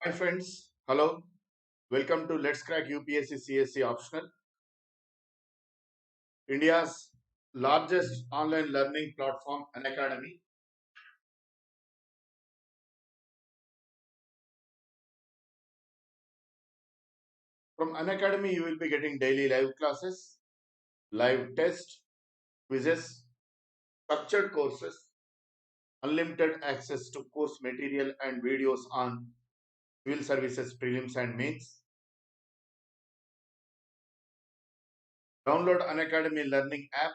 Hi friends, hello. Welcome to Let's Crack UPSC CSE Optional, India's largest online learning platform, Unacademy. From Unacademy, you will be getting daily live classes, live tests, quizzes, structured courses, unlimited access to course material and videos on civil services prelims and mains. Download Unacademy Learning app,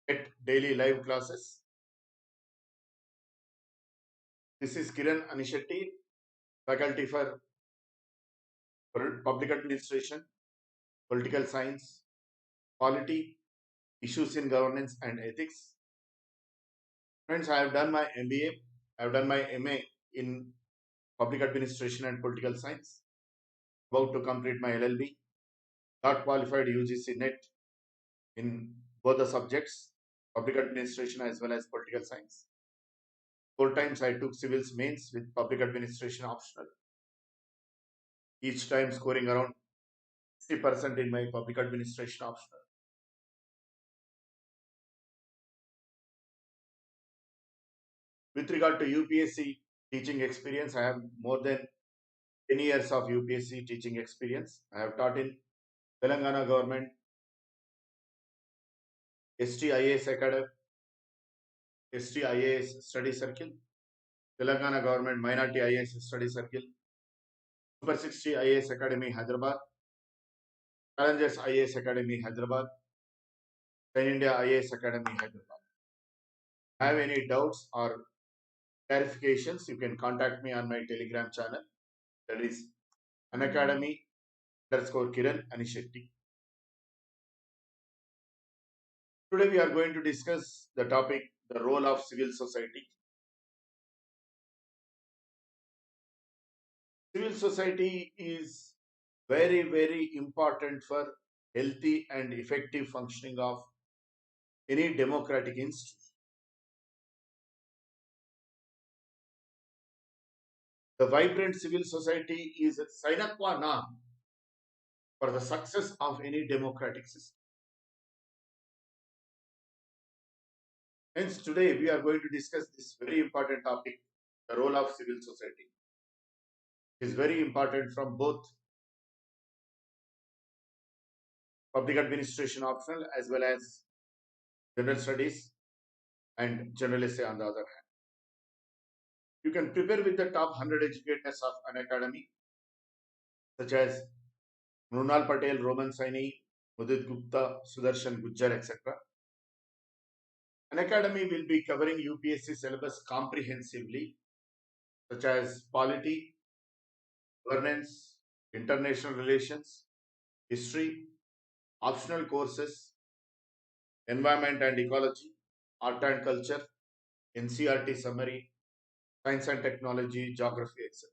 get daily live classes. This is Kiran Anishetti, faculty for Public Administration, Political Science, Polity, Issues in Governance and Ethics. Friends, I have done my MBA, I have done my MA in Public Administration and Political Science, about to complete my LLB, got qualified UGC NET in both the subjects, Public Administration as well as Political Science. 4 times I took civils mains with Public Administration optional, each time scoring around 60% in my Public Administration optional. With regard to UPSC teaching experience, I have more than 10 years of UPSC teaching experience. I have taught in Telangana government, STIAS Academy, STIAS Study Circle, Telangana government Minority IAS Study Circle, Super 60 IAS Academy Hyderabad, Challengers IAS Academy Hyderabad, Pan India IAS Academy Hyderabad. Have any doubts or clarifications, you can contact me on my Telegram channel. That is Unacademy_Kiran Anishetti. Today we are going to discuss the topic, the role of civil society. Civil society is very, very important for healthy and effective functioning of any democratic institution. The vibrant civil society is a sine qua non for the success of any democratic system. Hence, today we are going to discuss this very important topic, the role of civil society. It is very important from both public administration optional as well as general studies and general essay on the other hand. You can prepare with the top 100 educators of an academy, such as Mrunal Patel, Roman Saini, Mudit Gupta, Sudarshan Gujjar, etc. An academy will be covering UPSC syllabus comprehensively, such as polity, governance, international relations, history, optional courses, environment and ecology, art and culture, NCRT summary, science and technology, geography, etc.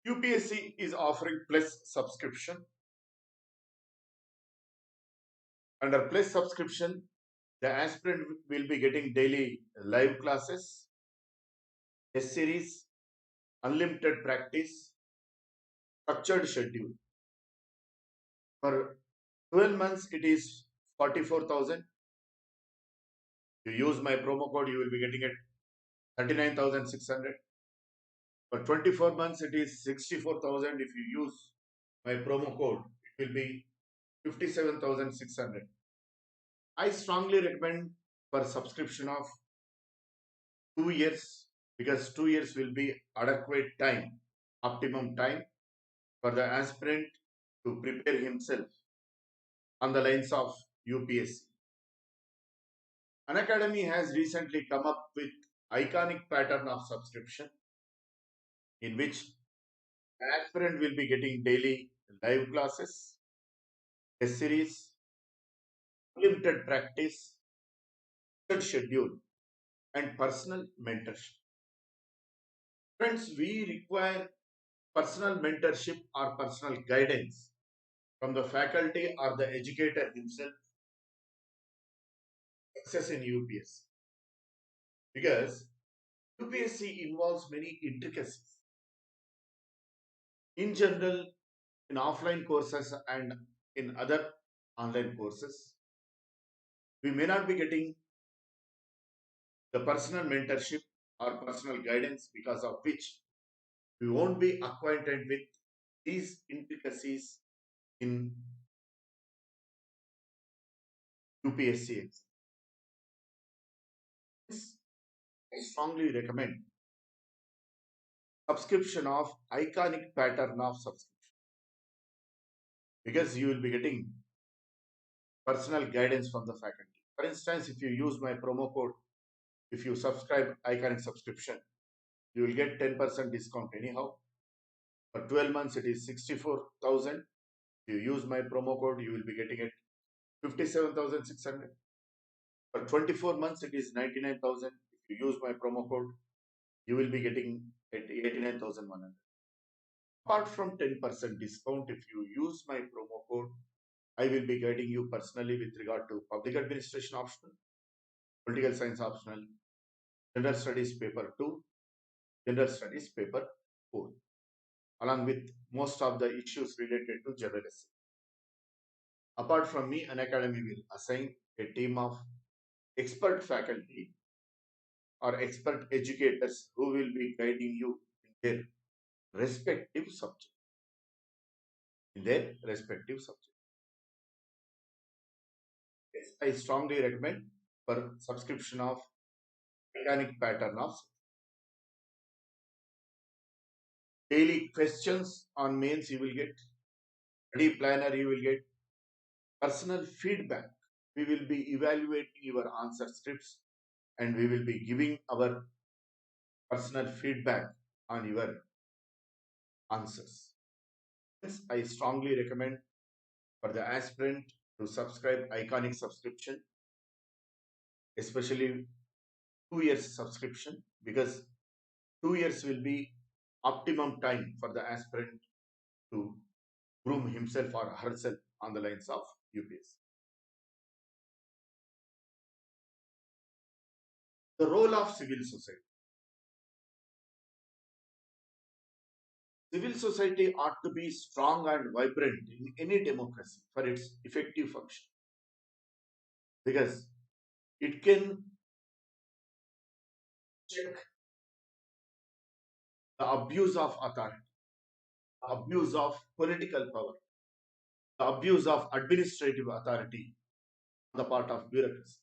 UPSC is offering Plus subscription. Under Plus subscription, the aspirant will be getting daily live classes, test series, unlimited practice, structured schedule. For 12 months, it is 44,000. You use my promo code, you will be getting it 39,600. For 24 months, it is 64,000. If you use my promo code, it will be 57,600. I strongly recommend for subscription of 2 years, because 2 years will be adequate time, optimum time for the aspirant to prepare himself on the lines of UPSC. Unacademy has recently come up with iconic pattern of subscription. in which an aspirant will be getting daily live classes, test series, limited practice, schedule, and personal mentorship. Friends, we require personal mentorship or personal guidance from the faculty or the educator himself success in UPSC because UPSC involves many intricacies. In general, in offline courses and in other online courses, we may not be getting the personal mentorship or personal guidance because of which we won't be acquainted with these intricacies in UPSC. I strongly recommend subscription of iconic pattern of subscription because you will be getting personal guidance from the faculty. For instance, if you use my promo code, if you subscribe iconic subscription, you will get 10% discount anyhow. For 12 months, it is 64,000. If you use my promo code, you will be getting it 57,600. For 24 months, it is 99,000. If you use my promo code, you will be getting 89,100. Apart from 10% discount, if you use my promo code, I will be guiding you personally with regard to public administration optional, political science optional, general studies paper 2, general studies paper 4, along with most of the issues related to journalism. Apart from me, Unacademy will assign a team of expert faculty or expert educators who will be guiding you in their respective subject. In their respective subject. Yes, I strongly recommend for subscription of mechanic pattern of daily questions on mains you will get, study planner you will get, personal feedback. We will be evaluating your answer scripts and we will be giving our personal feedback on your answers. Hence, I strongly recommend for the aspirant to subscribe iconic subscription, especially 2 years subscription, because 2 years will be optimum time for the aspirant to groom himself or herself on the lines of UPSC. The role of civil society. Civil society ought to be strong and vibrant in any democracy for its effective function because it can check the abuse of authority, the abuse of political power, the abuse of administrative authority on the part of bureaucracy.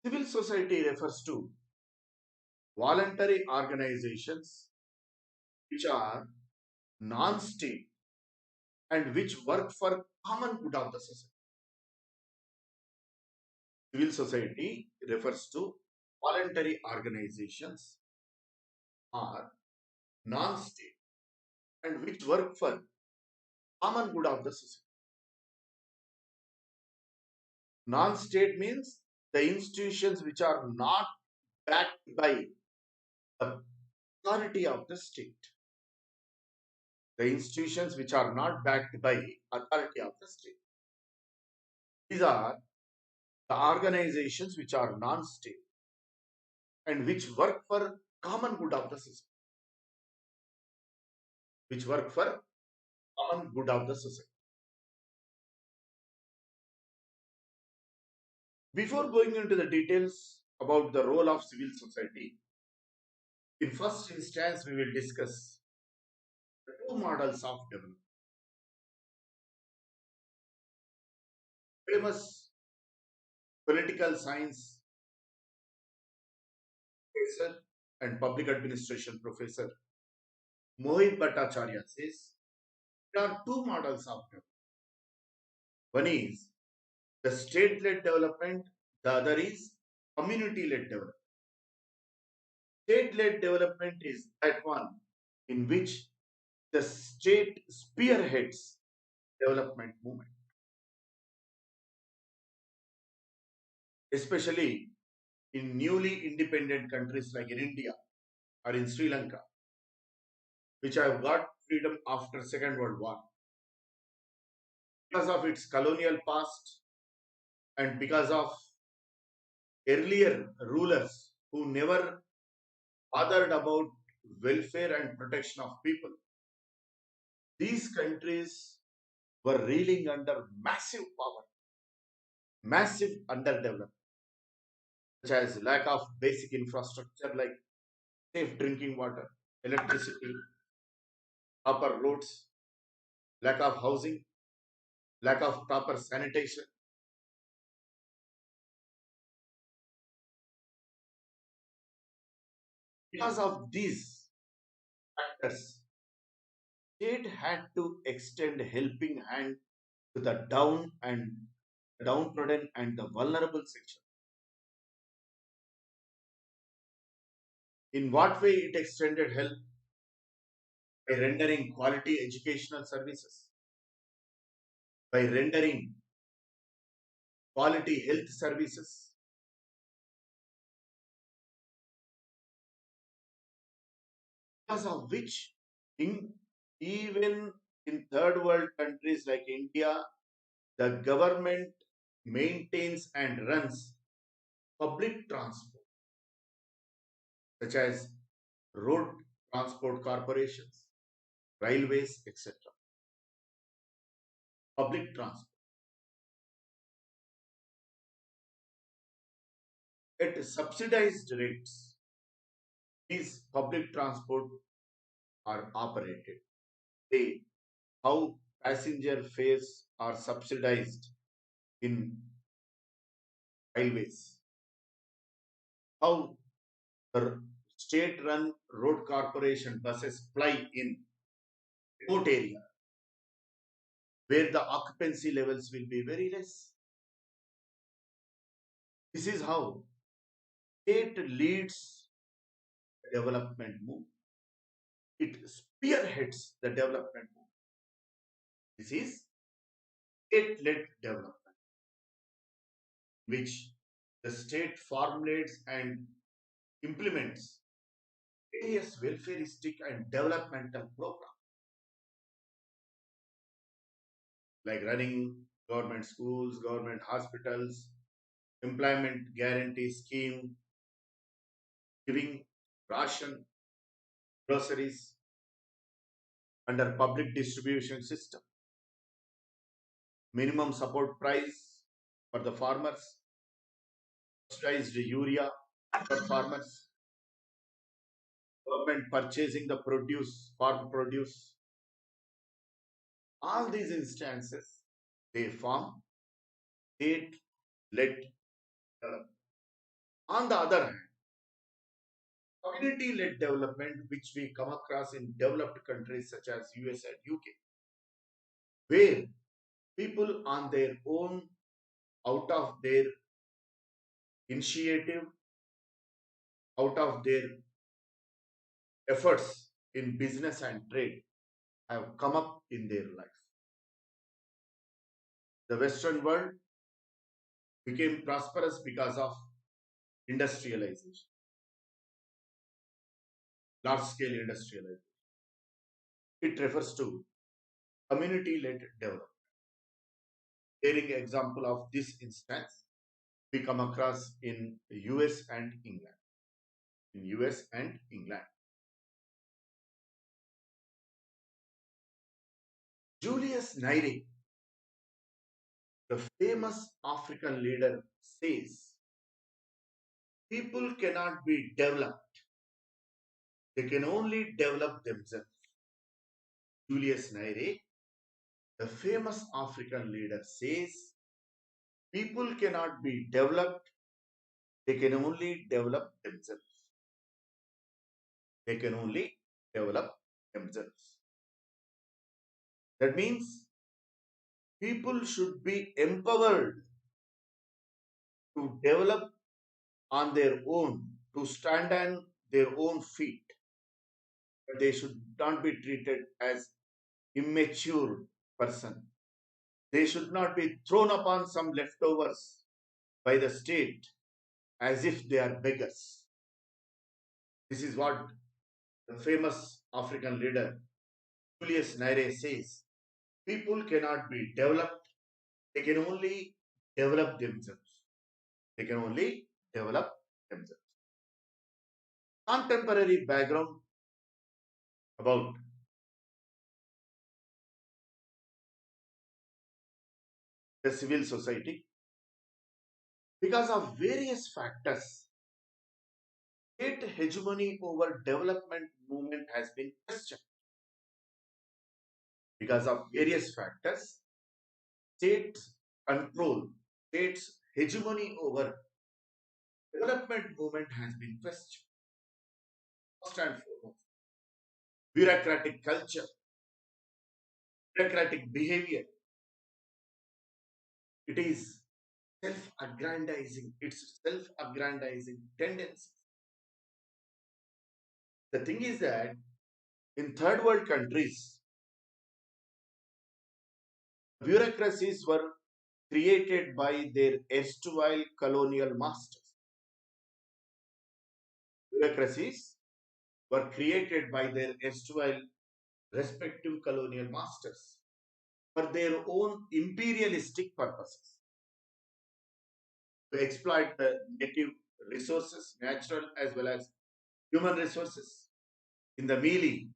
Civil society refers to voluntary organizations which are non-state and which work for common good of the society. Civil society refers to voluntary organizations or non-state and which work for common good of the society. Non-state means the institutions which are not backed by the authority of the state. The institutions which are not backed by authority of the state. These are the organizations which are non-state and which work for common good of the society. Which work for common good of the society. Before going into the details about the role of civil society, in first instance we will discuss the two models of development. Famous political science professor and public administration professor Mohit Bhattacharya says there are two models of development. One is the state-led development, the other is community-led development. State-led development is that one in which the state spearheads development movement, especially in newly independent countries like in India or in Sri Lanka, which have got freedom after Second World War. Because of its colonial past and because of earlier rulers who never bothered about welfare and protection of people, these countries were reeling under massive poverty, massive underdevelopment, such as lack of basic infrastructure like safe drinking water, electricity, proper roads, lack of housing, lack of proper sanitation. Because of these factors, state had to extend helping hand to the downtrodden and the vulnerable section. In what way it extended help? By rendering quality educational services, by rendering quality health services, because of which in, even in third world countries like India, the government maintains and runs public transport, such as road transport corporations, railways, etc. Public transport. At subsidized rates, these public transport are operated. They, how passenger fares are subsidized in railways, how the state-run road corporation buses ply in remote area where the occupancy levels will be very less. This is how state leads the development move. It spearheads the development move. This is state-led development, which the state formulates and implements various welfareistic and developmental programs like running government schools, government hospitals, employment guarantee scheme, giving ration, groceries under public distribution system, minimum support price for the farmers, subsidized urea for farmers, government purchasing the produce, farm produce. All these instances, they form state-led development. On the other hand, community-led development, which we come across in developed countries such as US and UK, where people on their own, out of their initiative, out of their efforts in business and trade, have come up in their life. The Western world became prosperous because of industrialization, large-scale industrialization. It refers to community-led development. Taking example of this instance, we come across in US and England. In US and England. Julius Nyerere, the famous African leader, says people cannot be developed, they can only develop themselves. Julius Nyerere, the famous African leader, says people cannot be developed, they can only develop themselves. They can only develop themselves. That means people should be empowered to develop on their own, to stand on their own feet, but they should not be treated as immature person. They should not be thrown upon some leftovers by the state as if they are beggars. This is what the famous African leader Julius Nyerere says. People cannot be developed, they can only develop themselves. They can only develop themselves. Contemporary background about the civil society. Because of various factors, state hegemony over development movement has been questioned. Because of various factors, state control, state's hegemony over development movement has been questioned. First and foremost, bureaucratic culture, bureaucratic behavior. It is self-aggrandizing, it's self-aggrandizing tendency. The thing is that in third world countries, bureaucracies were created by their erstwhile colonial masters. Bureaucracies were created by their erstwhile respective colonial masters for their own imperialistic purposes to exploit the native resources, natural as well as human resources. In the Mealy,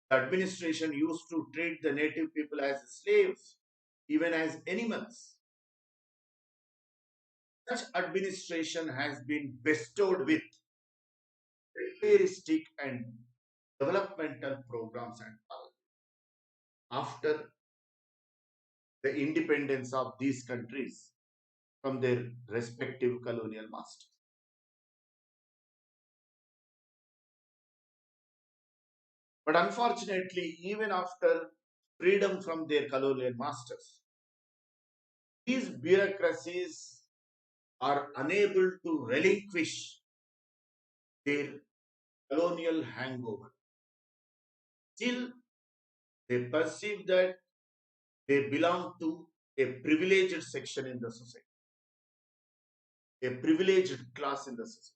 the administration used to treat the native people as slaves, even as animals. Such administration has been bestowed with militaristic and developmental programs and policies. After the independence of these countries from their respective colonial masters. But unfortunately, even after freedom from their colonial masters, these bureaucracies are unable to relinquish their colonial hangover. Still, they perceive that they belong to a privileged section in the society, a privileged class in the society.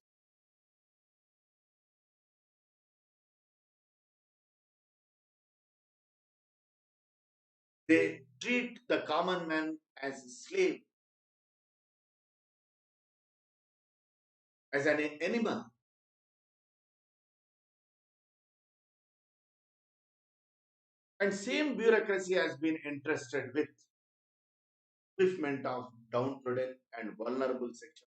They treat the common man as a slave, as an animal. And same bureaucracy has been entrusted with upliftment of downtrodden and vulnerable sections.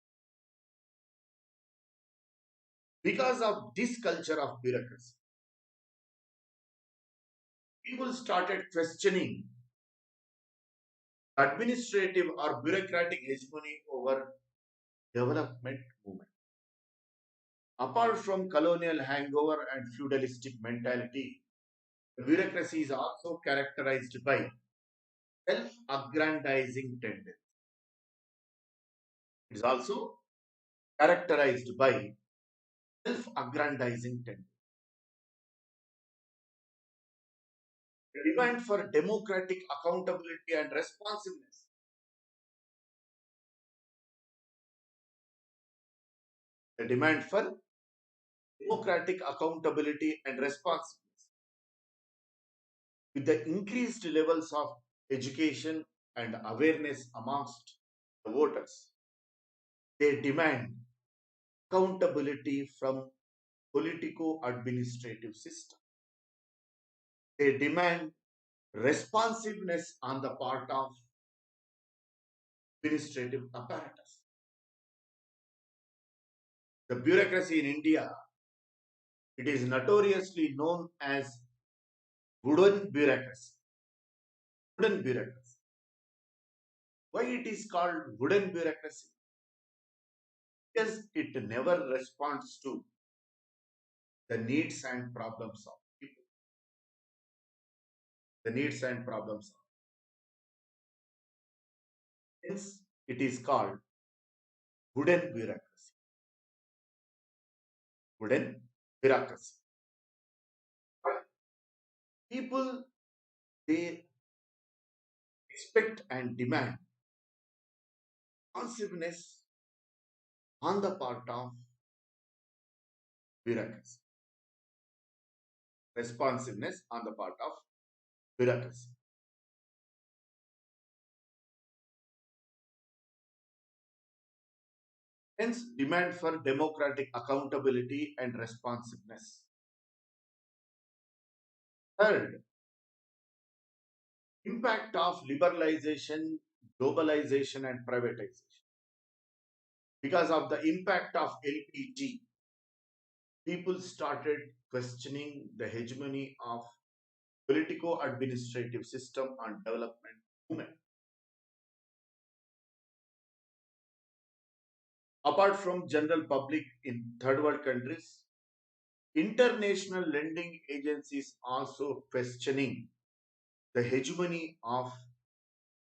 Because of this culture of bureaucracy, people started questioning administrative or bureaucratic hegemony over development movement. Apart from colonial hangover and feudalistic mentality, the bureaucracy is also characterized by self-aggrandizing tendency. It is also characterized by self-aggrandizing tendency. The demand for democratic accountability and responsiveness. The demand for democratic accountability and responsiveness. With the increased levels of education and awareness amongst the voters, they demand accountability from politico-administrative system. They demand responsiveness on the part of administrative apparatus. The bureaucracy in India, it is notoriously known as wooden bureaucracy. Wooden bureaucracy. Why it is called wooden bureaucracy? Because it never responds to the needs and problems of people. The needs and problems. Hence, it is called wooden bureaucracy. wooden bureaucracy. But people, they expect and demand responsiveness on the part of bureaucracy. Responsiveness on the part of bureaucracy. Hence, demand for democratic accountability and responsiveness. Third, impact of liberalization, globalization, and privatization. Because of the impact of LPG, people started questioning the hegemony of politico-administrative system on development movement. Apart from general public in third world countries, international lending agencies also questioning the hegemony of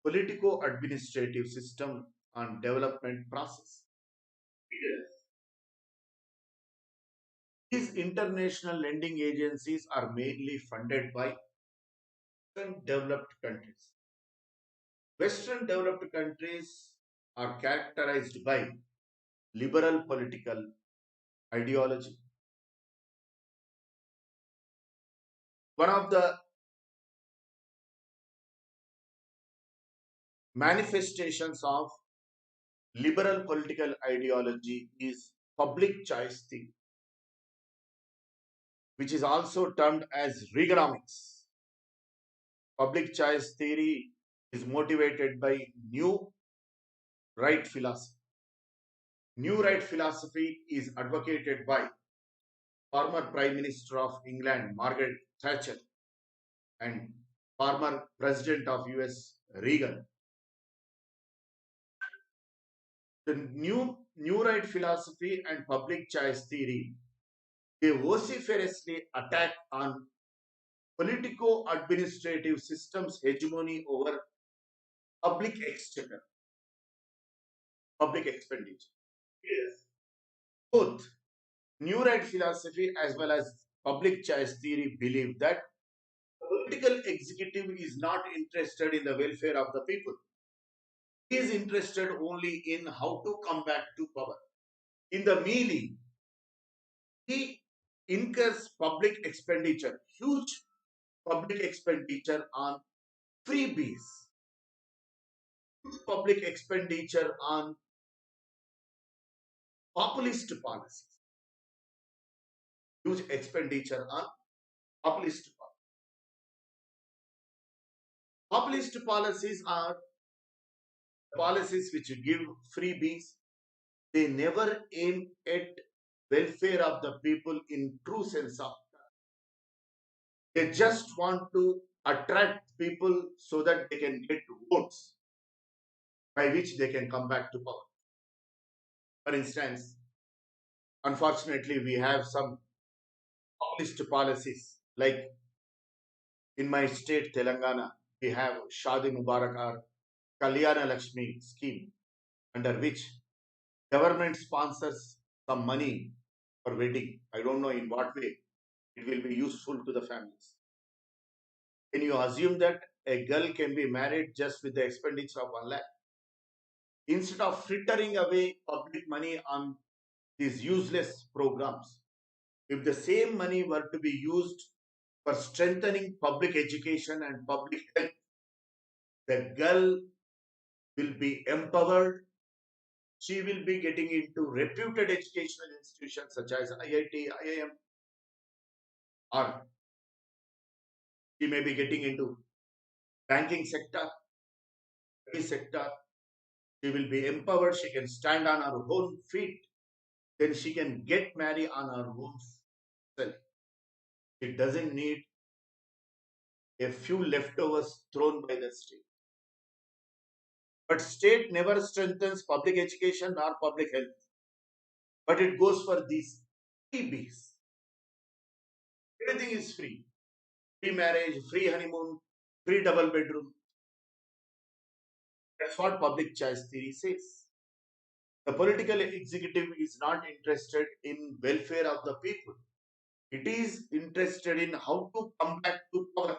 politico-administrative system on development process. These international lending agencies are mainly funded by Western developed countries. Western developed countries are characterized by liberal political ideology. One of the manifestations of liberal political ideology is public choice theory, which is also termed as Reaganomics. Public choice theory is motivated by new right philosophy. New right philosophy is advocated by former Prime Minister of England, Margaret Thatcher, and former President of US, Reagan. The new right philosophy and public choice theory, they vociferously attack on politico-administrative systems hegemony over public exchequer, public expenditure. Yes. Both new right philosophy as well as public choice theory believe that the political executive is not interested in the welfare of the people. He is interested only in how to come back to power. In the meaning, he incurs public expenditure, huge public expenditure on freebies, public expenditure on populist policies, huge expenditure on populist policies. Populist policies are policies which give freebies. They never aim at welfare of the people in true sense of. They just want to attract people so that they can get votes by which they can come back to power. For instance, unfortunately, we have some populist policies like in my state, Telangana, we have Shadi Mubarak or Kalyana Lakshmi scheme, under which government sponsors some money for wedding. I don't know in what way it will be useful to the families. Can you assume that a girl can be married just with the expenditure of 1 lakh? Instead of frittering away public money on these useless programs, if the same money were to be used for strengthening public education and public health, the girl will be empowered. She will be getting into reputed educational institutions such as IIT, IIM, or she may be getting into banking sector, service sector. She will be empowered. She can stand on her own feet. Then she can get married on her own self. It doesn't need a few leftovers thrown by the state. But state never strengthens public education nor public health. But it goes for these freebies. Everything is free. Free marriage, free honeymoon, free double bedroom. That's what public choice theory says. The political executive is not interested in welfare of the people. It is interested in how to come back to power.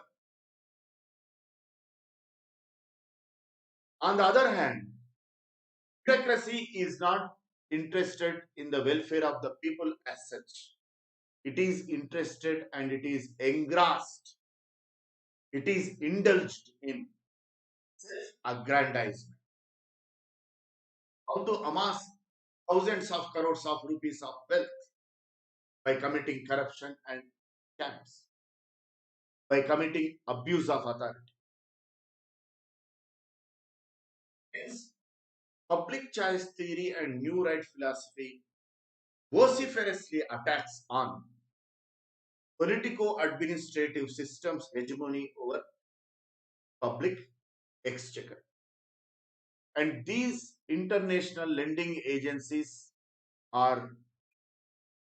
On the other hand, bureaucracy is not interested in the welfare of the people as such. It is interested and it is engrossed. It is indulged in aggrandizement. How to amass thousands of crores of rupees of wealth by committing corruption and scams, by committing abuse of authority. Hence, public choice theory and new right philosophy vociferously attacks on politico-administrative systems' hegemony over public exchequer. And these international lending agencies are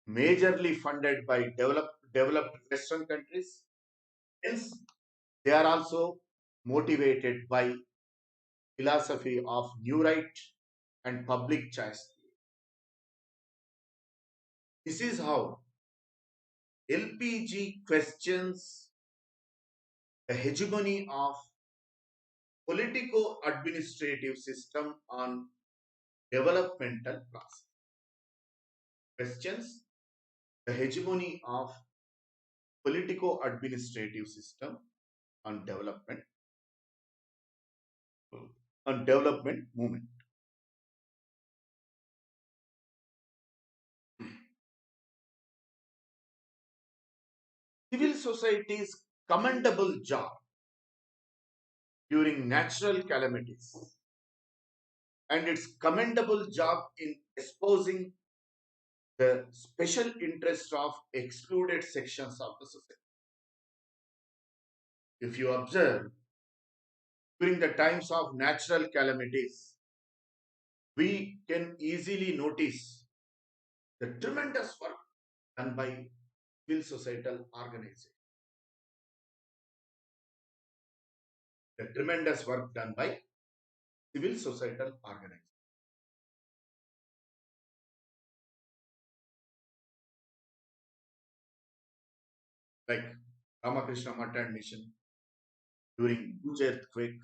majorly funded by developed Western countries. Hence, they are also motivated by philosophy of new right and public choice. This is how LPG questions the hegemony of politico-administrative system on developmental process. Questions the hegemony of politico-administrative system on development movement. Civil society's commendable job during natural calamities and its commendable job in exposing the special interest of excluded sections of the society. If you observe, during the times of natural calamities, we can easily notice the tremendous work done by civil societal organization. The tremendous work done by civil societal organization. Like Ramakrishna Math and Mission during Bhuj earthquake,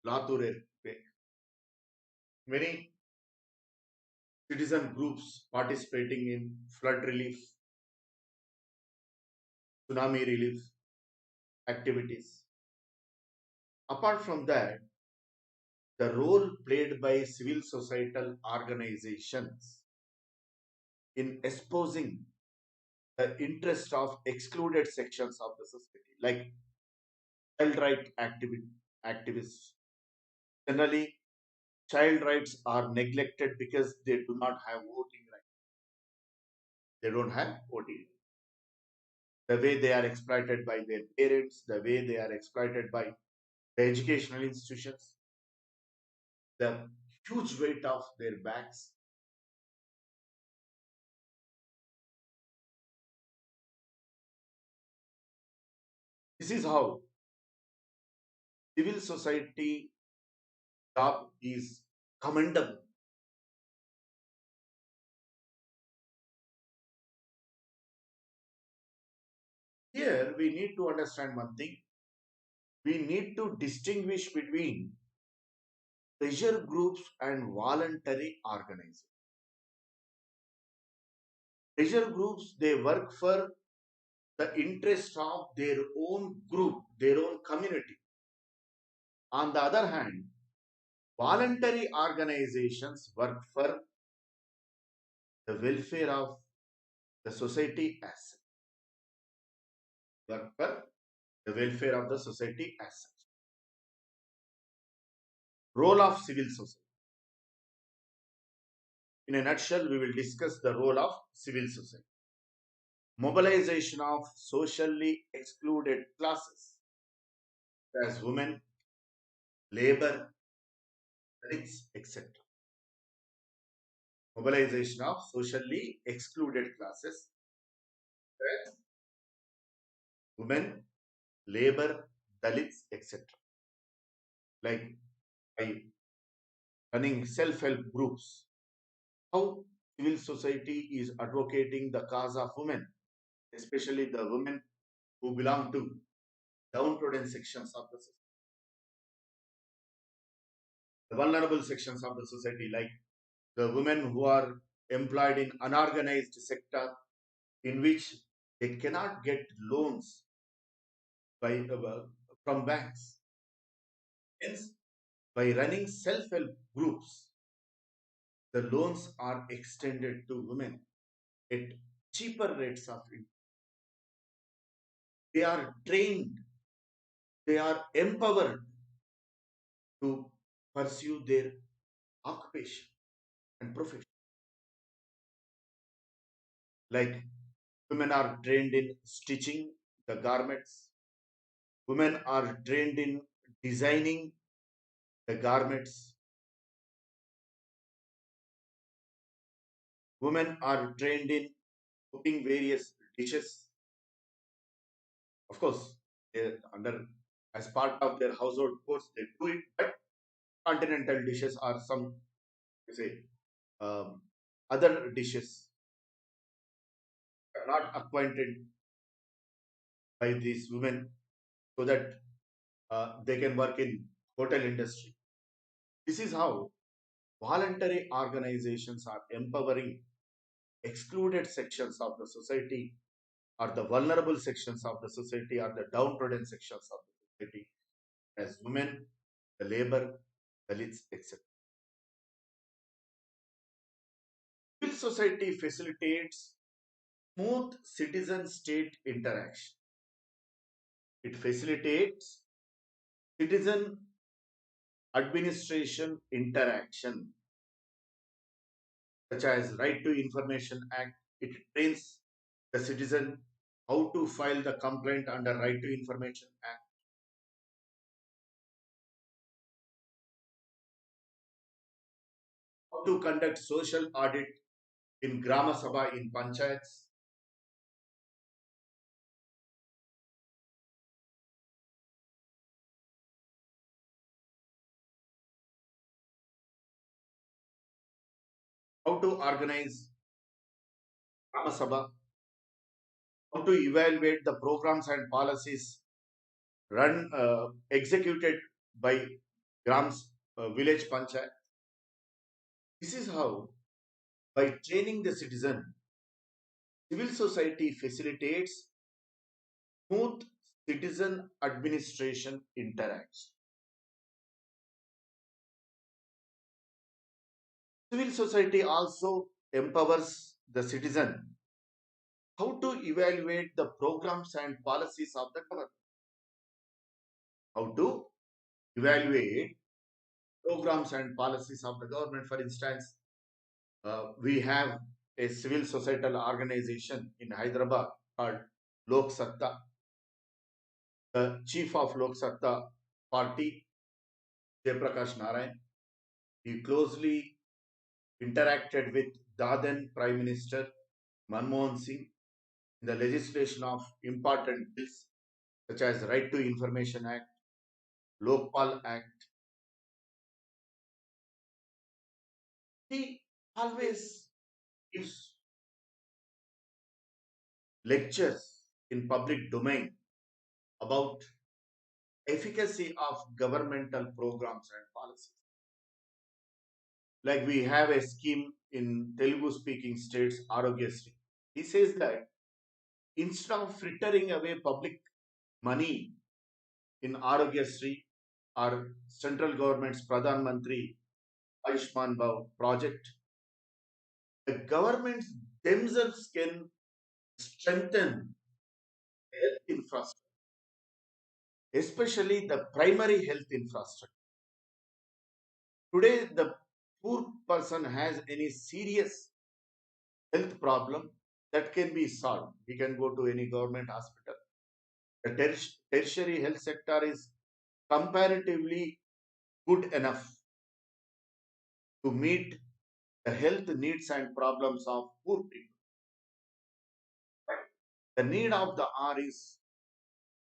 Latur earthquake. Many citizen groups participating in flood relief, tsunami relief activities. Apart from that, the role played by civil societal organizations in exposing the interest of excluded sections of the society, like child right activists. Generally, child rights are neglected because they do not have voting rights. They don't have voting. The way they are exploited by their parents, the way they are exploited by the educational institutions, the huge weight of their backs. This is how civil society job is commendable. Here we need to understand one thing. We need to distinguish between pressure groups and voluntary organizing. Pressure groups, they work for the interest of their own group, their own community. On the other hand, voluntary organizations work for the welfare of the society as such. Work for the welfare of the society as such. Role of civil society. In a nutshell, we will discuss the role of civil society. Mobilization of socially excluded classes as women, labor, Dalits, etc. Mobilization of socially excluded classes as women, labor, Dalits, etc. Like by running self-help groups, how civil society is advocating the cause of women, especially the women who belong to downtrodden sections of the society, the vulnerable sections of the society, like the women who are employed in unorganized sector in which they cannot get loans from banks. Hence, by running self-help groups, the loans are extended to women at cheaper rates of interest. They are trained, they are empowered to pursue their occupation and profession. Like women are trained in stitching the garments, women are trained in designing the garments, women are trained in cooking various dishes. Of course, under as part of their household chores, they do it, but continental dishes are some say um, other dishes are not acquainted by these women so that they can work in hotel industry. This is how voluntary organizations are empowering excluded sections of the society or the vulnerable sections of the society or the downtrodden sections of the society as women, the labor, Dalits, etc. Civil society facilitates smooth citizen-state interaction. It facilitates citizen administration interaction, such as Right to Information Act. It trains the citizen how to file the complaint under Right to Information Act, how to conduct social audit in Grama Sabha in panchayats, how to organize Grama Sabha, how to evaluate the programs and policies executed by Grams village panchayat. This is how, by training the citizen, civil society facilitates smooth citizen administration interaction. Civil society also empowers the citizen how to evaluate the programs and policies of the government. How to evaluate programs and policies of the government. For instance, we have a civil societal organization in Hyderabad called Lok Satta. The chief of Lok Satta party, Jayaprakash Narayan, he closely interacted with Dadan Prime Minister Manmohan Singh in the legislation of important bills such as Right to Information Act, Lokpal Act. He always gives lectures in public domain about efficacy of governmental programs and policies. Like we have a scheme in Telugu speaking states, Arogyasri. He says that instead of frittering away public money in Arogyasri or central government's Pradhan Mantri Ayushman Bhav project, the governments themselves can strengthen health infrastructure, especially the primary health infrastructure. Today, the poor person has any serious health problem that can be solved. He can go to any government hospital. The tertiary health sector is comparatively good enough to meet the health needs and problems of poor people. The need of the hour is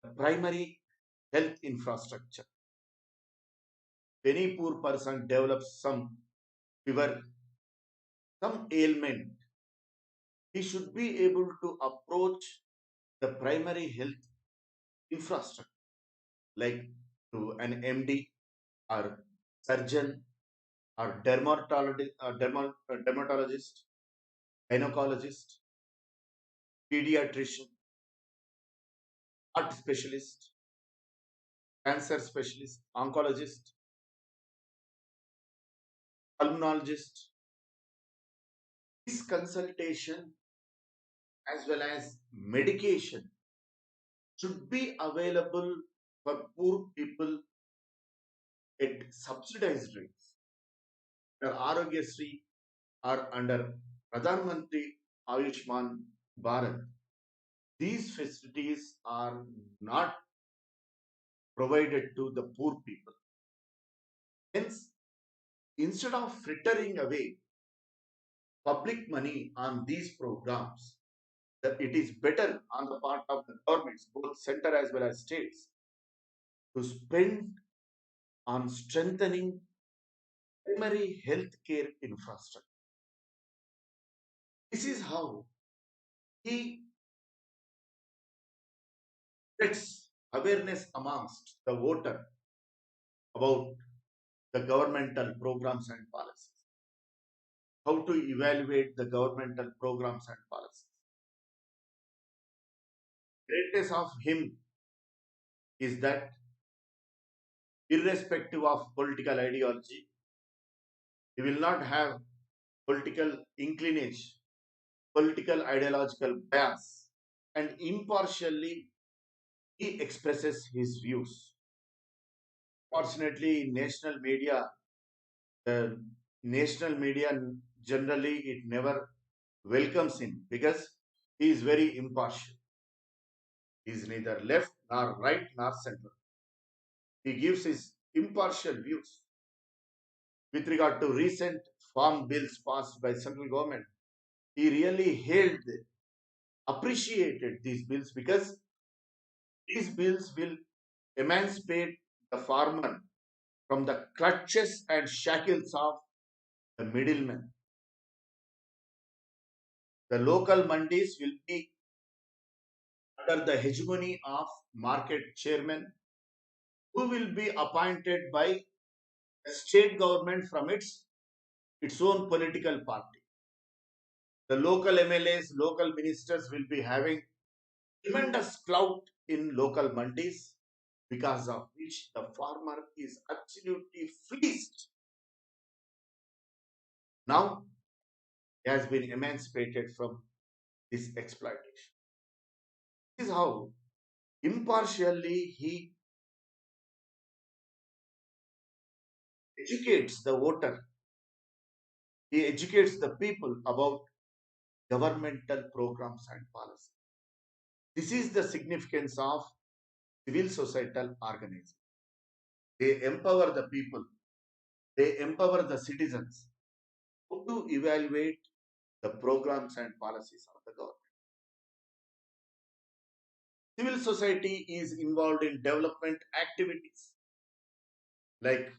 the primary health infrastructure. Any poor person develops some fever, some ailment, he should be able to approach the primary health infrastructure, like to an MD or surgeon or dermatologist, gynecologist, pediatrician, heart specialist, cancer specialist, oncologist, pulmonologist. This consultation as well as medication should be available for poor people at subsidized rates. Under Arogyasri or under Pradhan Mantri Ayushman Bharat, these facilities are not provided to the poor people. Hence, instead of frittering away public money on these programs, that it is better on the part of the governments, both center as well as states, to spend on strengthening primary healthcare infrastructure. This is how he gets awareness amongst the voter about the governmental programs and policies, how to evaluate the governmental programs and policies. Greatness of him is that irrespective of political ideology, he will not have political inclination, political ideological bias, and impartially he expresses his views. Fortunately, in national media generally it never welcomes him because he is very impartial. He is neither left nor right nor center. He gives his impartial views with regard to recent farm bills passed by central government. He really appreciated these bills because these bills will emancipate the farmer from the clutches and shackles of the middlemen. The local mandis will be under the hegemony of market chairmen who will be appointed by the state government from its own political party. The local MLAs, local ministers will be having tremendous clout in local mandis because of which the farmer is absolutely fleeced. Now he has been emancipated from this exploitation. This is how impartially he educates the voter, he educates the people about governmental programs and policies. This is the significance of civil societal organizing. They empower the people, they empower the citizens to evaluate the programs and policies of the government. Civil society is involved in development activities like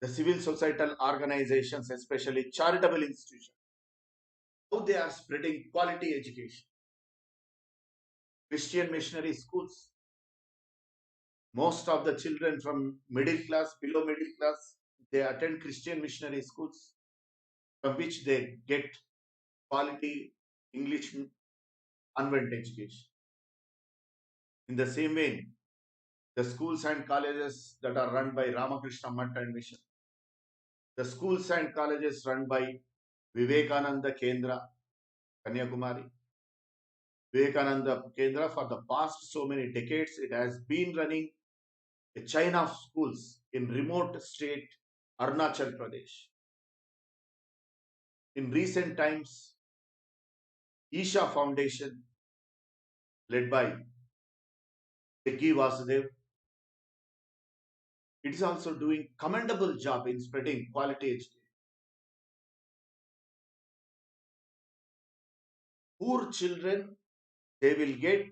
the civil societal organizations, especially charitable institutions, how they are spreading quality education. Christian missionary schools. Most of the children from middle class, below middle class, they attend Christian missionary schools from which they get quality English convent education. In the same way, the schools and colleges that are run by Ramakrishna Math and Mission, the schools and colleges run by Vivekananda Kendra, Kanyakumari. Vivekananda Kendra, for the past so many decades, it has been running a chain of schools in remote state Arunachal Pradesh. In recent times, Isha Foundation, led by Vicky Vasudev, it is also doing commendable job in spreading quality education. Poor children, they will get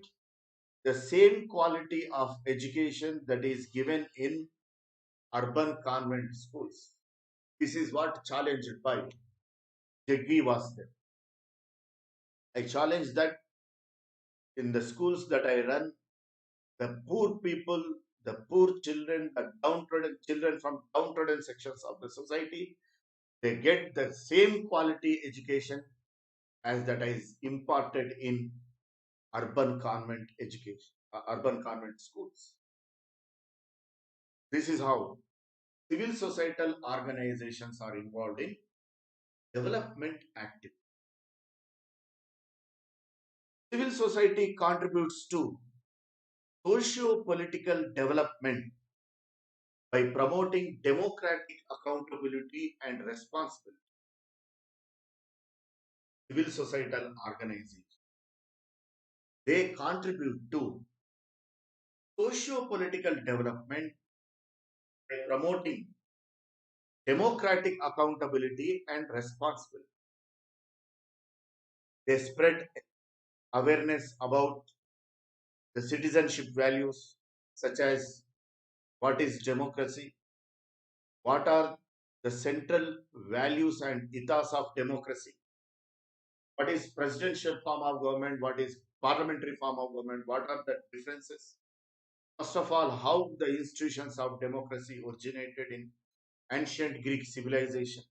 the same quality of education that is given in urban convent schools. This is what challenged by Jaggi was there. I challenge that in the schools that I run, the poor people, the poor children, the downtrodden children from downtrodden sections of the society, they get the same quality education as that is imparted in urban convent education, urban convent schools. This is how civil societal organizations are involved in development activity. Civil society contributes to socio-political development by promoting democratic accountability and responsibility. Civil societal organizations, they contribute to socio-political development by promoting democratic accountability and responsibility. They spread awareness about the citizenship values, such as what is democracy, what are the central values and ethos of democracy, what is presidential form of government, what is parliamentary form of government, what are the differences. First of all, how the institutions of democracy originated in ancient Greek civilization,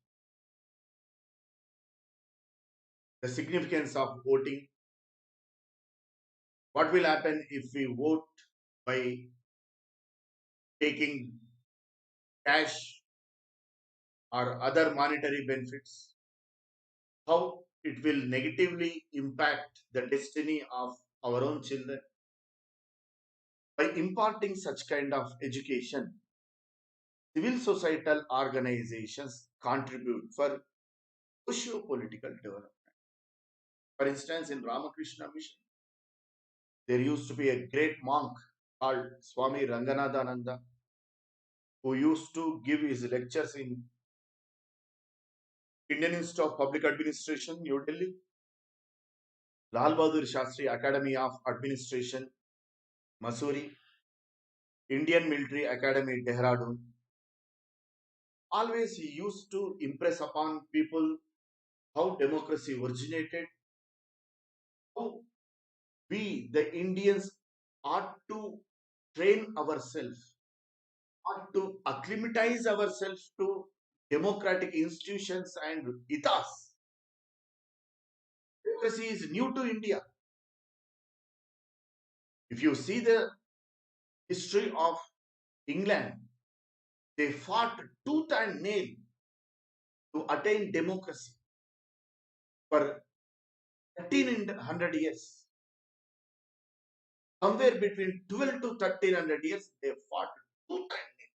the significance of voting, what will happen if we vote by taking cash or other monetary benefits, how it will negatively impact the destiny of our own children. By imparting such kind of education, civil societal organizations contribute for socio-political development. For instance, in Ramakrishna Mission, there used to be a great monk called Swami Ranganathananda who used to give his lectures in Indian Institute of Public Administration, New Delhi, Lal Bahadur Shastri Academy of Administration, Mussoorie, Indian Military Academy, Dehradun. Always he used to impress upon people how democracy originated, how we, the Indians, ought to train ourselves, ought to acclimatize ourselves to democratic institutions and ethos. Democracy is new to India. If you see the history of England, they fought tooth and nail to attain democracy for 1300 years. Somewhere between 12 to 1300 years, they fought tooth and nail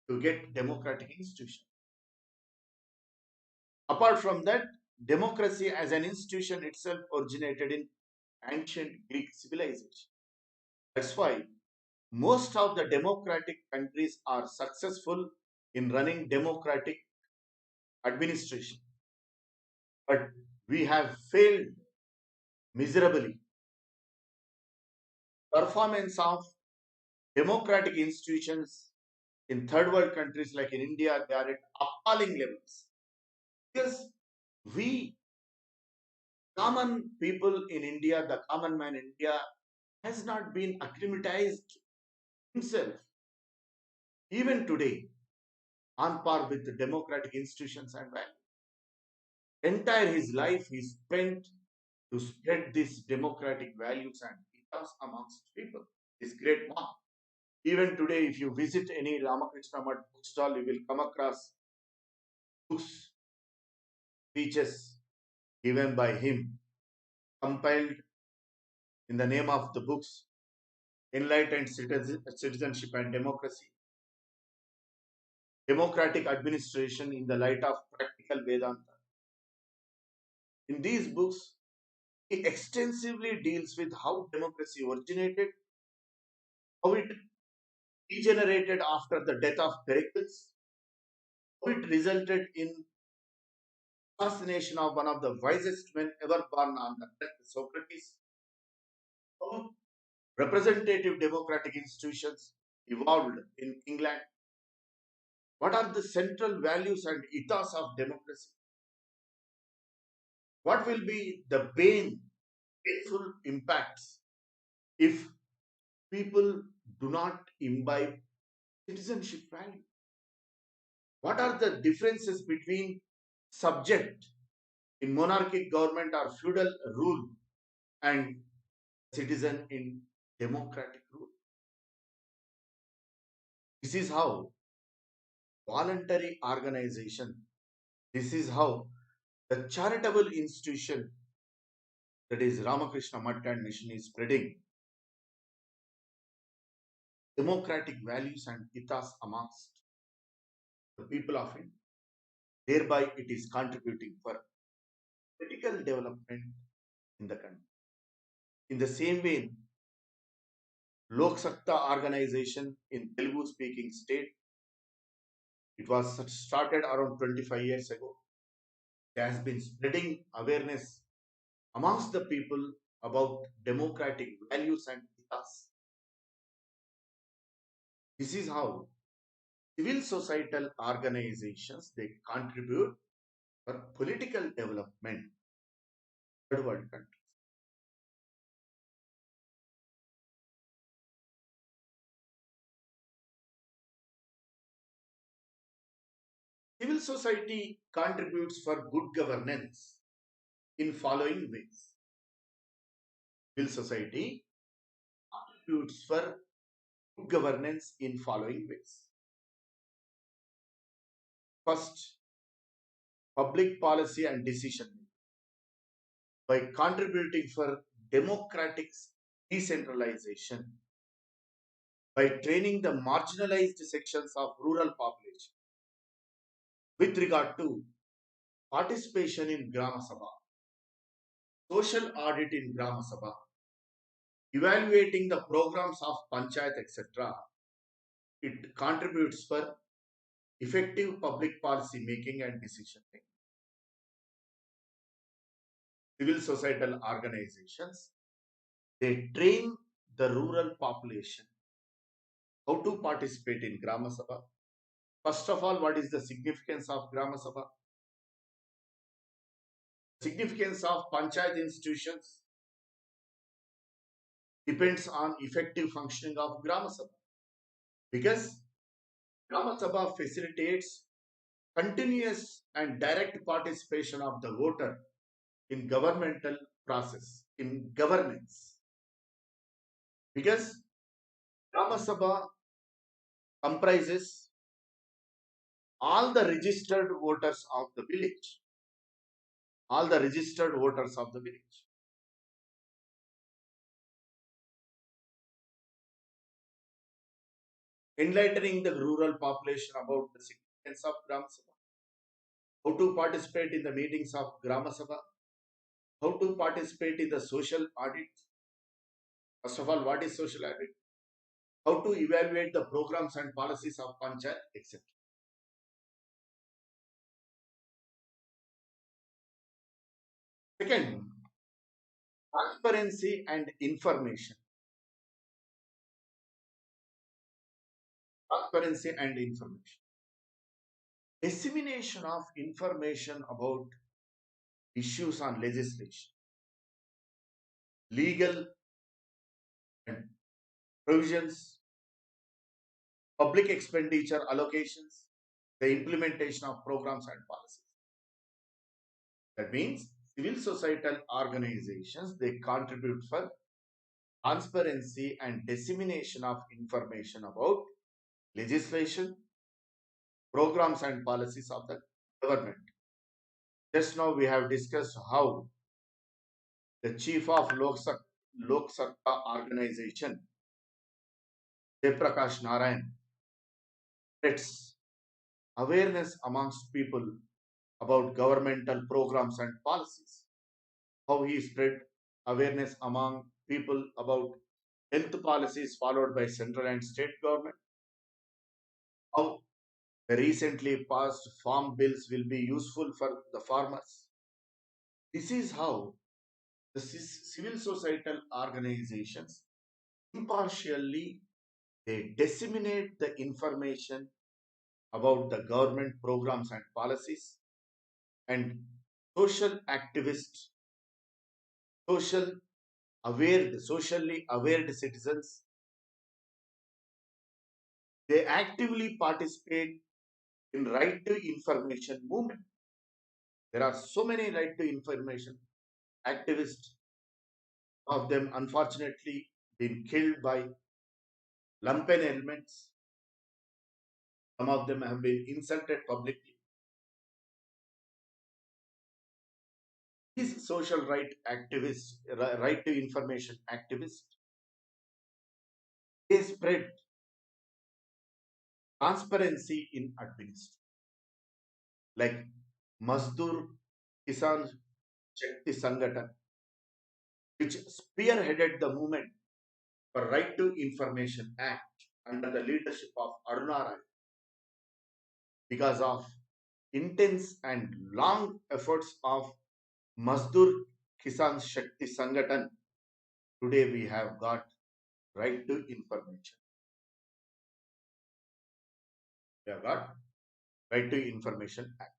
to get democratic institution. Apart from that, democracy as an institution itself originated in ancient Greek civilization. That's why most of the democratic countries are successful in running democratic administration. But we have failed miserably. Performance of democratic institutions in third world countries like in India, they are at appalling levels. Because we, common people in India, the common man in India, has not been acclimatized himself, even today, on par with the democratic institutions and values. Entire his life he spent to spread these democratic values and ethos amongst people. This great monk. Even today, if you visit any Ramakrishna Math bookstall, you will come across books, speeches given by him, compiled in the name of the books, Enlightened Citizenship and Democracy, Democratic Administration in the Light of Practical Vedanta. In these books, he extensively deals with how democracy originated, how it degenerated after the death of Pericles, how it resulted in assassination of one of the wisest men ever born on the earth, Socrates, how representative democratic institutions evolved in England, what are the central values and ethos of democracy, What will be the painful impacts if people do not imbibe citizenship value? What are the differences between subject in monarchic government or feudal rule and citizen in democratic rule? This is how voluntary organization, this is how the charitable institution, that is Ramakrishna Math and Mission, is spreading democratic values and ethos amongst the people of India. Thereby, it is contributing for political development in the country. In the same way, Lok Sakta organization in Telugu speaking state, it was started around 25 years ago. It has been spreading awareness amongst the people about democratic values and ethos. This is how civil societal organizations, they contribute for political development in third world countries. Civil society contributes for good governance in following ways. Civil society contributes for good governance in following ways. First, public policy and decision making. By contributing for democratic decentralization, by training the marginalized sections of rural population with regard to participation in Grama Sabha, social audit in Grama Sabha, evaluating the programs of Panchayat, etc., it contributes for effective public policy making and decision making. Civil societal organizations, they train the rural population how to participate in Grama Sabha. First of all, what is the significance of Grama Sabha? Significance of Panchayat institutions depends on effective functioning of Grama Sabha, because Grama Sabha facilitates continuous and direct participation of the voter in governmental process, in governance. Because Grama Sabha comprises all the registered voters of the village, all the registered voters of the village. Enlightening the rural population about the significance of Grama Sabha, how to participate in the meetings of Grama Sabha, how to participate in the social audit. First of all, what is social audit? How to evaluate the programs and policies of Panchayat, etc. Second, transparency and information. Transparency and information. Dissemination of information about issues on legislation, legal and provisions, public expenditure allocations, the implementation of programs and policies. That means civil societal organizations, they contribute for transparency and dissemination of information about legislation, programs and policies of the government. Just now we have discussed how the chief of Lok Satta organization, Prakash Narayan, spreads awareness amongst people about governmental programs and policies. How he spread awareness among people about health policies followed by central and state government. How the recently passed farm bills will be useful for the farmers. This is how the civil societal organizations impartially, they disseminate the information about the government programs and policies, and social activists, socially aware citizens, they actively participate in right to information movement. There are so many right to information activists, of them unfortunately been killed by lumpen elements. Some of them have been insulted publicly. These social right activists, right to information activists, they spread transparency in administration, like Mazdoor Kisan Shakti Sangatan, which spearheaded the movement for Right to Information Act under the leadership of Aruna Rai. Because of intense and long efforts of Mazdoor Kisan Shakti Sangatan, today we have got right to information. We have got right to information act.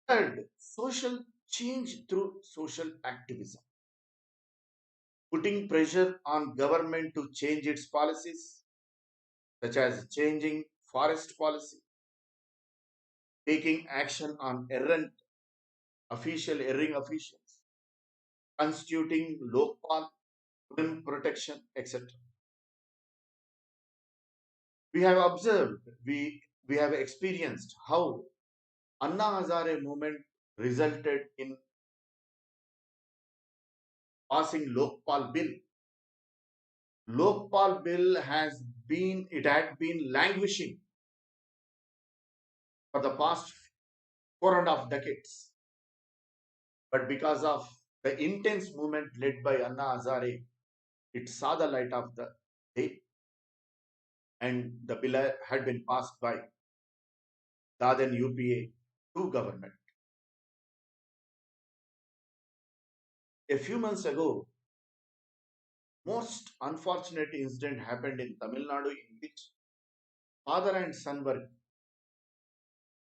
Third, social change through social activism, putting pressure on government to change its policies, such as changing forest policy, taking action on erring officials, constituting lokpal, women protection, etc. We have observed, we have experienced how Anna Hazare movement resulted in passing Lokpal bill. Lokpal bill it had been languishing for the past 4.5 decades. But because of the intense movement led by Anna Hazare, it saw the light of the day, and the bill had been passed by Dadan UPA to government. A few months ago, most unfortunate incident happened in Tamil Nadu in which father and son were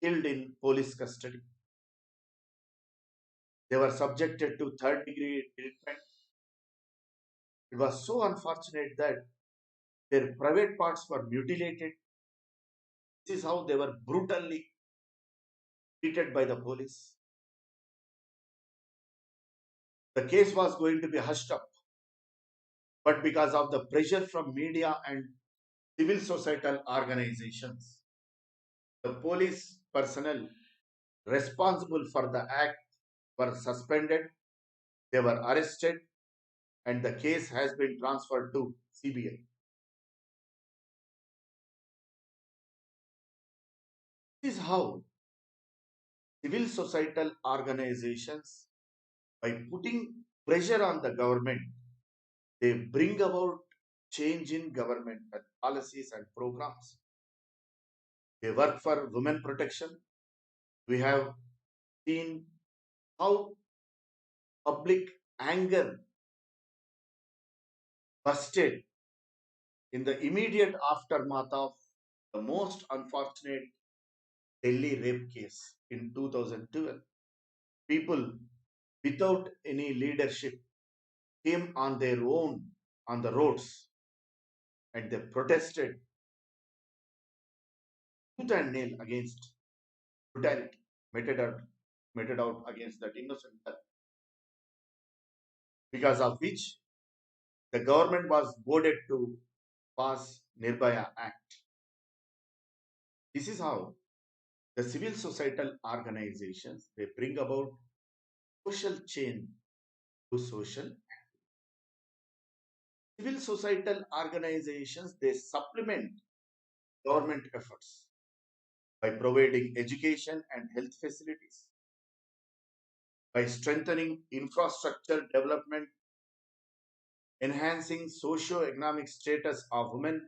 killed in police custody. They were subjected to third degree treatment. It was so unfortunate that their private parts were mutilated. This is how they were brutally treated by the police. The case was going to be hushed up, but because of the pressure from media and civil societal organizations, the police personnel responsible for the act were suspended, they were arrested, and the case has been transferred to CBI. This is how civil societal organizations, by putting pressure on the government, they bring about change in government policies and programs. They work for women protection. We have seen how public anger busted in the immediate aftermath of the most unfortunate Delhi rape case in 2012. People without any leadership came on their own on the roads, and they protested tooth and nail against brutality meted out against that innocent girl, because of which the government was voted to pass Nirbhaya Act. This is how the civil societal organizations, they bring about social change to social. Civil societal organizations, they supplement government efforts by providing education and health facilities, by strengthening infrastructure development, enhancing socio-economic status of women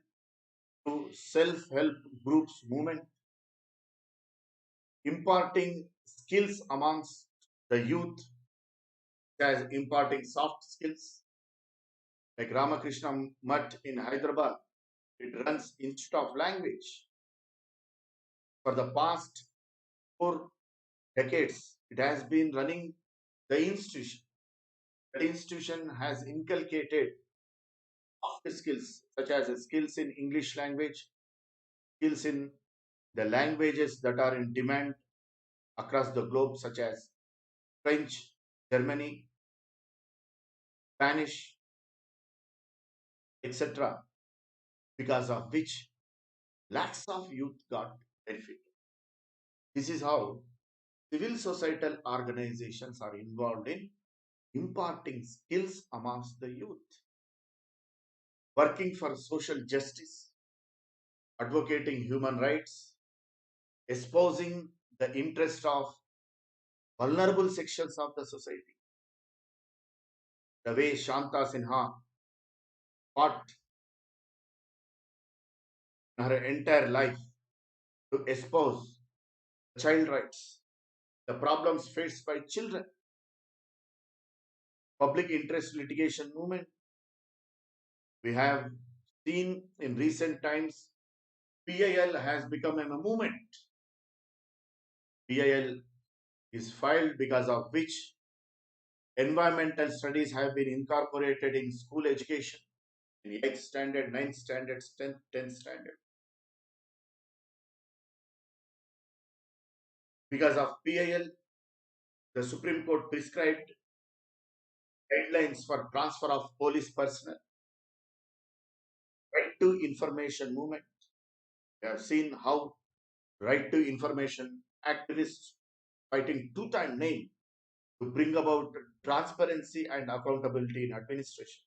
through self-help groups movement, imparting skills amongst the youth, as imparting soft skills, like Ramakrishna Mutt in Hyderabad. It runs Institute of Language. For the past 4 decades, it has been running the institution. That institution has inculcated soft skills such as skills in English language, skills in the languages that are in demand across the globe, such as French, Germany, Spanish, etc., because of which lakhs of youth got benefited. This is how civil societal organizations are involved in imparting skills amongst the youth, working for social justice, advocating human rights, espousing the interest of vulnerable sections of the society. The way Shanta Sinha fought in her entire life to espouse child rights, the problems faced by children, public interest litigation movement. We have seen in recent times PIL has become a movement. PIL is filed because of which environmental studies have been incorporated in school education in 8th standard, 9th standard, 10th standard. Because of PIL, the Supreme Court prescribed guidelines for transfer of police personnel, right to information movement. We have seen how right to information activists fighting tooth and nail to bring about transparency and accountability in administration,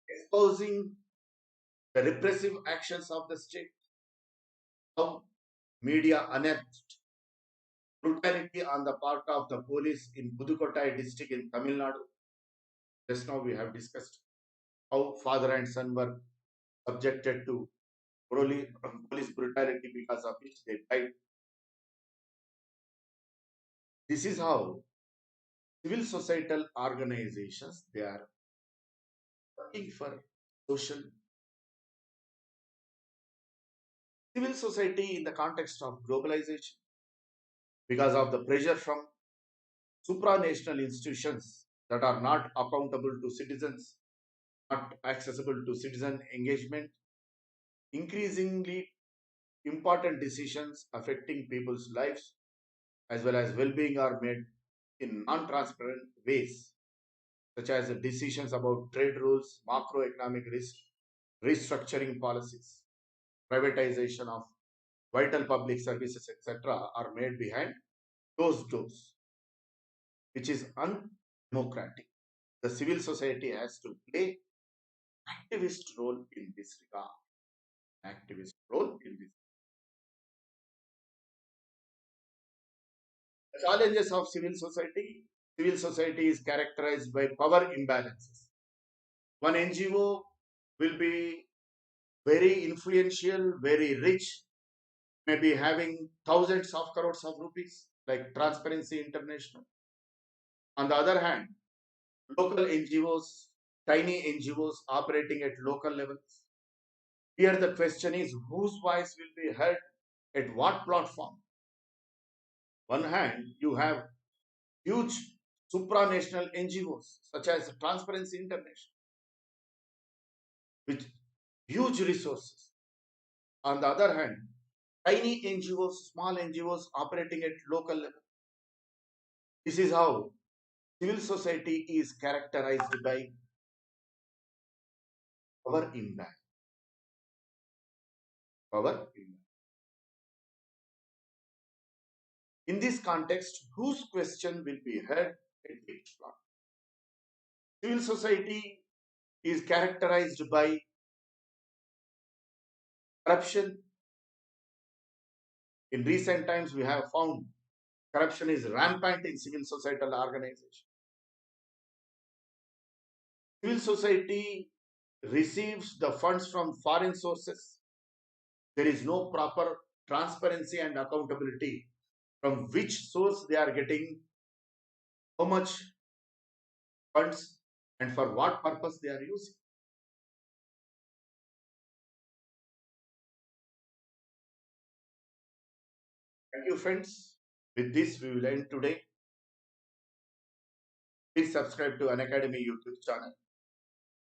exposing the repressive actions of the state, how media unearthed brutality on the part of the police in Pudukottai district in Tamil Nadu. Just now we have discussed how father and son were subjected to police brutality because of which they died. This is how civil societal organizations they are working for social civil society in the context of globalization because of the pressure from supranational institutions that are not accountable to citizens, not accessible to citizen engagement. Increasingly important decisions affecting people's lives as well as well-being are made in non-transparent ways, such as decisions about trade rules, macroeconomic risk, restructuring policies, privatization of vital public services, etc., are made behind closed doors, which is undemocratic. The civil society has to play activist role in this regard. Activist role in this. The challenges of civil society. Civil society is characterized by power imbalances. One NGO will be very influential, very rich, maybe having thousands of crores of rupees, like Transparency International. On the other hand, local NGOs, tiny NGOs operating at local levels. Here the question is whose voice will be heard at what platform? One hand, you have huge supranational NGOs such as Transparency International with huge resources. On the other hand, tiny NGOs, small NGOs operating at local level. This is how civil society is characterized by power imbalance. Power imbalance. In this context, whose question will be heard at which platform? Civil society is characterized by corruption. In recent times, we have found corruption is rampant in civil societal organizations. Civil society receives the funds from foreign sources. There is no proper transparency and accountability from which source they are getting how much funds and for what purpose they are using. Thank you, friends. With this, we will end today. Please subscribe to Unacademy YouTube channel,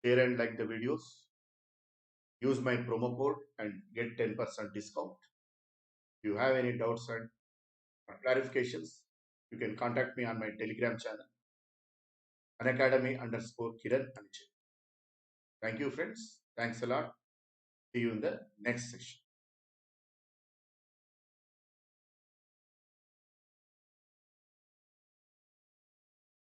share and like the videos, use my promo code and get 10% discount. If you have any doubts and clarifications, you can contact me on my Telegram channel, Unacademy_Kiran Anishetti. Thank you, friends. Thanks a lot. See you in the next session.